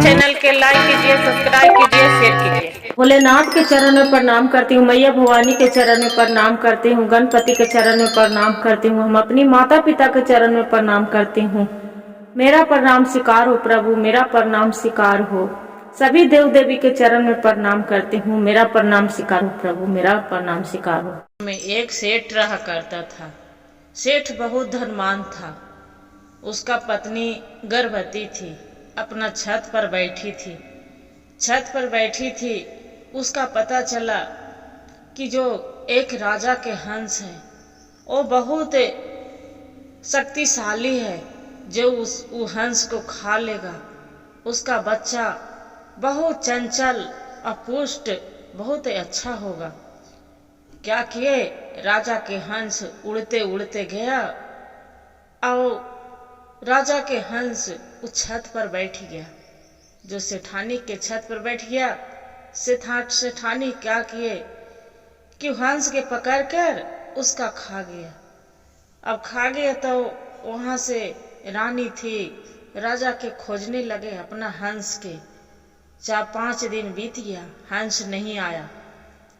Channel के like कीजिए, subscribe कीजिए, शेयर कीजिए। भोलेनाथ के चरण में प्रणाम करती हूँ, मैया भवानी के चरण में प्रणाम करती हूँ, गणपति के चरण में प्रणाम करती हूँ, हम अपनी माता पिता के चरण में प्रणाम करती हूँ। मेरा प्रणाम स्वीकार हो प्रभु, मेरा प्रणाम स्वीकार हो। सभी देव देवी के चरण में प्रणाम करती हूँ, मेरा प्रणाम स्वीकार हो प्रभु, मेरा प्रणाम स्वीकार हो। में एक सेठ रहा करता था। सेठ बहुत धनवान था। उसका पत्नी गर्भवती थी, अपना छत पर बैठी थी। छत पर बैठी थी, उसका पता चला कि जो एक राजा के हंस है वो बहुत शक्तिशाली है, जो वो हंस को खा लेगा। उसका बच्चा बहुत चंचल और पुष्ट बहुत अच्छा होगा। क्या किए, राजा के हंस उड़ते उड़ते गया और राजा के हंस उस छत पर बैठ गया। जो सेठानी के छत पर बैठ गया, सेठानी क्या किए कि हंस के पकड़कर उसका खा गया। अब खा गया तो वहां से रानी थी, राजा के खोजने लगे अपना हंस के। 4-5 दिन बीत गया, हंस नहीं आया।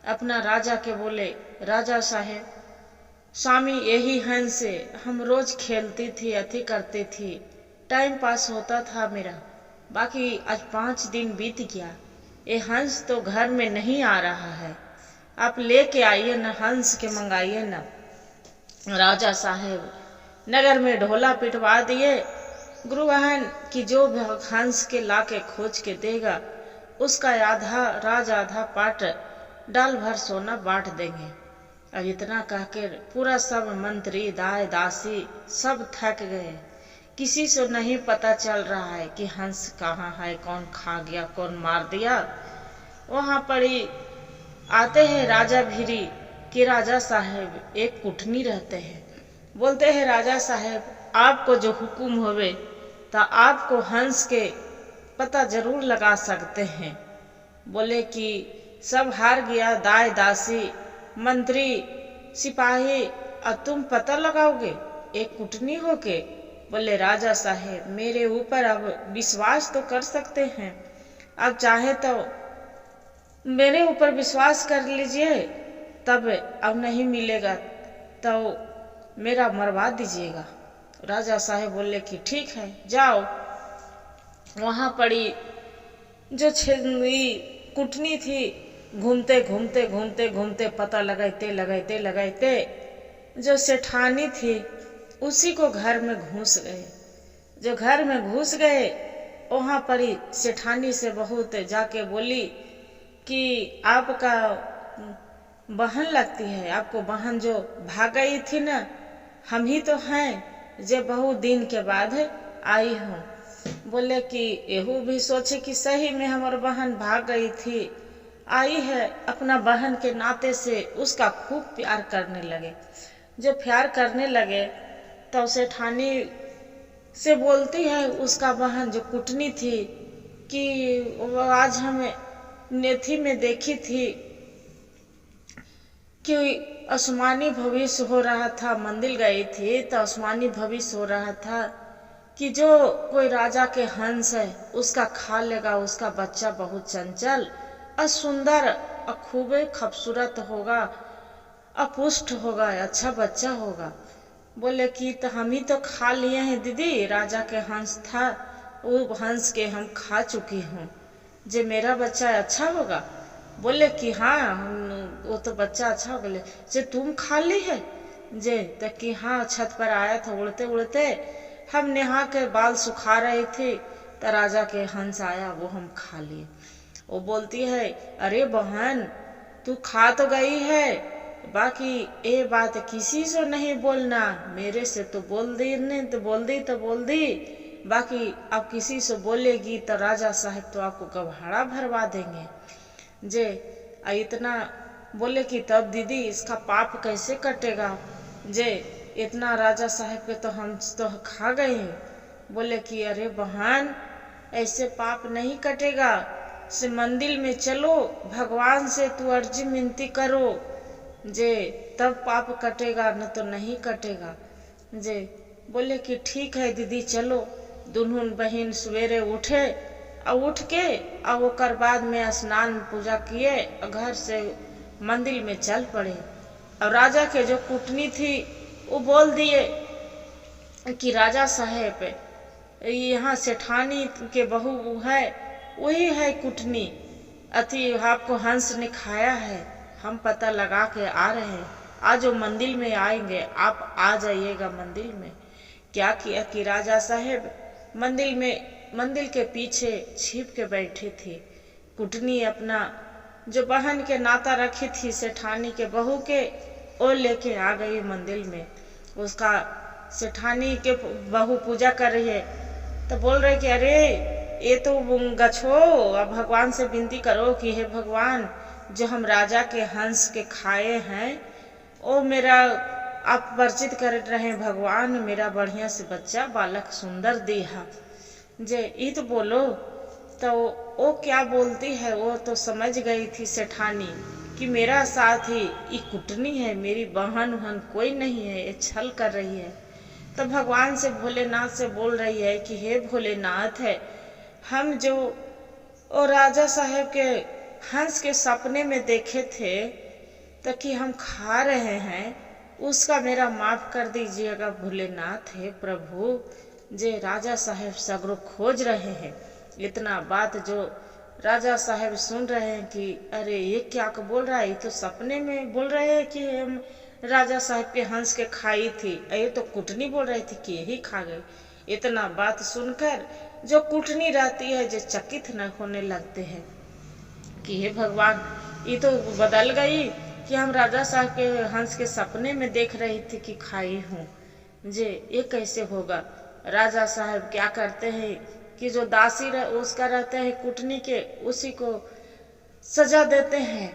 अपना राजा के बोले, राजा साहेब, स्वामी यही हंस से हम रोज खेलती थी, अति करती थी, टाइम पास होता था मेरा। बाकी आज 5 दिन बीत गया, ये हंस तो घर में नहीं आ रहा है। आप लेके आइए न, हंस के मंगाइए न। राजा साहेब नगर में ढोला पिटवा दिए, गुरुवाहन की जो हंस के लाके खोज के देगा उसका आधा राज आधा पाट डाल भर सोना बांट देंगे। अब इतना कहकर पूरा सब मंत्री दाय दासी सब थक गए। किसी से नहीं पता चल रहा है कि हंस कहाँ है, कौन खा गया, कौन मार दिया। वहां पर ही आते हैं राजा भिरी कि राजा साहेब एक कुटनी रहते हैं। बोलते हैं, राजा साहेब आपको जो हुक्म होवे तो आपको हंस के पता जरूर लगा सकते हैं। बोले कि सब हार गया, दाय दासी मंत्री सिपाही, और तुम पता लगाओगे एक कुटनी होके। बोले, राजा साहेब मेरे ऊपर अब विश्वास तो कर सकते हैं, अब चाहे तो मेरे ऊपर विश्वास कर लीजिए, तब अब नहीं मिलेगा तो मेरा मरवा दीजिएगा। राजा साहेब बोले कि ठीक है, जाओ। वहां पड़ी जो कुटनी थी, घूमते घूमते घूमते घूमते पता लगाते लगाते लगाते जो सेठानी थी उसी को घर में घुस गए। जो घर में घुस गए वहां पर ही सेठानी से बहुत जाके बोली कि आपका बहन लगती है, आपको बहन जो भाग गई थी ना, हम ही तो हैं जो बहुत दिन के बाद आई हूँ। बोले कि एहू भी सोचे कि सही में हमारी बहन भाग गई थी, आई है। अपना बहन के नाते से उसका खूब प्यार करने लगे। जो प्यार करने लगे तो सेठानी से बोलती है उसका बहन जो कुटनी थी कि वो आज हमें नेथी में देखी थी कि आसमानी भविष्य हो रहा था। मंदिर गई थी तो आसमानी भविष्य हो रहा था कि जो कोई राजा के हंस है उसका खा लेगा, उसका बच्चा बहुत चंचल और सुंदर और खूब खूबसूरत होगा, अपुष्ट होगा, अच्छा बच्चा होगा। बोले कि तो हम ही तो खा लिए हैं दीदी, राजा के हंस था, वो हंस के हम खा चुकी हूँ, जे मेरा बच्चा अच्छा होगा। बोले कि हाँ वो तो बच्चा अच्छा हो। बोले जे तुम खा ली है जे, तो कि हाँ छत पर आया था उड़ते उड़ते, हम नेहा के बाल सुखा रहे थे तो राजा के हंस आया, वो हम खा लिए। वो बोलती है, अरे बहन तू खा तो गई है, बाकी ये बात किसी से नहीं बोलना, मेरे से तो बोल दी, नहीं तो बोल दी, बाकी अब किसी से बोलेगी तो राजा साहब तो आपको गभाड़ा भरवा देंगे। जे इतना बोले कि तब दीदी इसका पाप कैसे कटेगा, जे इतना राजा साहब के तो हम तो खा गए हैं। बोले कि अरे बहन ऐसे पाप नहीं कटेगा, से मंदिर में चलो, भगवान से तू अर्जी मिनती करो, जे तब पाप कटेगा, न तो नहीं कटेगा। जे बोले कि ठीक है दीदी चलो। दुनू बहन सवेरे उठे और उठ के और ओकर बाद में स्नान पूजा किए और घर से मंदिर में चल पड़े। और राजा के जो कुटनी थी वो बोल दिए कि राजा साहेब यहाँ सेठानी के बहू है, वही है कुटनी, अति आपको हंस ने खाया है, हम पता लगा के आ रहे हैं, आज वो मंदिर में आएंगे, आप आ जाइएगा मंदिर में। क्या किया कि राजा साहेब मंदिर के पीछे छिप के बैठी थी। कुटनी अपना जो बहन के नाता रखी थी सेठानी के बहू के, वो लेके आ गई मंदिर में। उसका सेठानी के बहू पूजा कर रही है तो बोल रहे कि अरे ये तो गछो, अब भगवान से विनती करो कि हे भगवान, जो हम राजा के हंस के खाए हैं वो मेरा आप वर्जित कर रहे भगवान, मेरा बढ़िया से बच्चा बालक सुंदर दिया जे ये तो बोलो। तो वो क्या बोलती है, वो तो समझ गई थी सेठानी कि मेरा साथ ही ये कुटनी है, मेरी बहन वहन कोई नहीं है, ये छल कर रही है। तो भगवान से भोलेनाथ से बोल रही है कि हे भोलेनाथ है, हम जो वो राजा साहेब के हंस के सपने में देखे थे तो कि हम खा रहे हैं, उसका मेरा माफ कर दीजिएगा भोलेनाथ। है प्रभु, जे राजा साहेब सगरो खोज रहे हैं। इतना बात जो राजा साहेब सुन रहे हैं कि अरे ये क्या बोल रहा है, ये तो सपने में बोल रहे हैं कि हम राजा साहब के हंस के खाई थी, ये तो कुटनी बोल रही थी कि यही खा गई। इतना बात सुनकर जो कुटनी रहती है जो चकित न होने लगते हैं कि हे भगवान, ये तो बदल गई कि हम राजा साहब के हंस के सपने में देख रही थी कि खाई हूँ, जे ये कैसे होगा। राजा साहब क्या करते हैं कि जो दासी उसका रहते हैं कुटनी के, उसी को सजा देते हैं,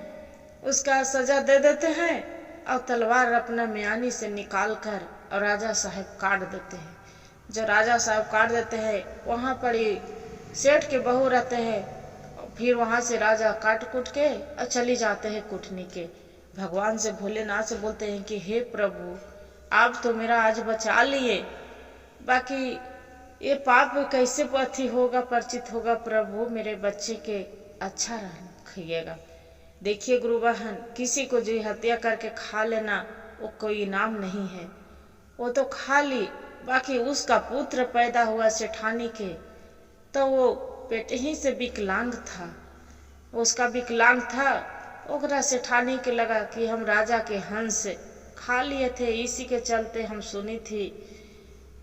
उसका सजा दे देते हैं और तलवार अपना म्यानी से निकाल कर और राजा साहब काट देते हैं। जो राजा साहब काट देते हैं वहाँ पर ही सेठ के बहू रहते हैं, फिर वहाँ से राजा काट कुट के और चली जाते हैं कुटनी के। भगवान से भोलेनाथ से बोलते हैं कि हे प्रभु, आप तो मेरा आज बचा लिए, बाकी ये पाप कैसे अथी होगा, परिचित होगा प्रभु, मेरे बच्चे के अच्छा रखिएगा। देखिए गुरु बहन, किसी को जो हत्या करके खा लेना वो कोई इनाम नहीं है, वो तो खा ली, बाकी उसका पुत्र पैदा हुआ सेठानी के तो वो पेट ही से विकलांग था, उसका विकलांग था, ओकरा सेठानी के लगा कि हम राजा के हंस खा लिए थे, इसी के चलते हम सुनी थी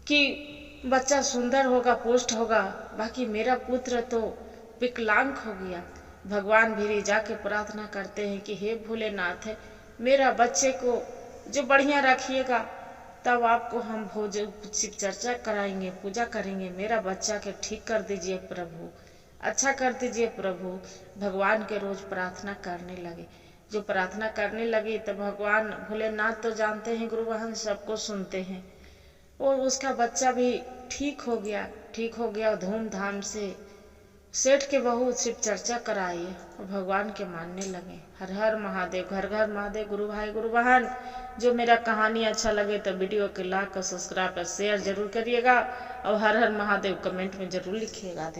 कि बच्चा सुंदर होगा, पुष्ट होगा, बाकी मेरा पुत्र तो विकलांग हो गया। भगवान भी जाके प्रार्थना करते हैं कि हे भोलेनाथ, मेरा बच्चे को जो बढ़िया रखिएगा, तब आपको हम भोज शिव चर्चा कराएंगे, पूजा करेंगे, मेरा बच्चा के ठीक कर दीजिए प्रभु, अच्छा कर दीजिए प्रभु। भगवान के रोज प्रार्थना करने लगे। जो प्रार्थना करने लगी तो भगवान भोलेनाथ तो जानते हैं गुरु बहन, सबको सुनते हैं, और उसका बच्चा भी ठीक हो गया। धूमधाम से सेठ के बहू शिव चर्चा कराई और भगवान के मानने लगे। हर हर महादेव, घर घर महादेव। गुरु भाई गुरु बहन, जो मेरा कहानी अच्छा लगे तो वीडियो के लाइक और सब्सक्राइब और शेयर जरूर करिएगा, और हर हर महादेव कमेंट में जरूर लिखिएगा।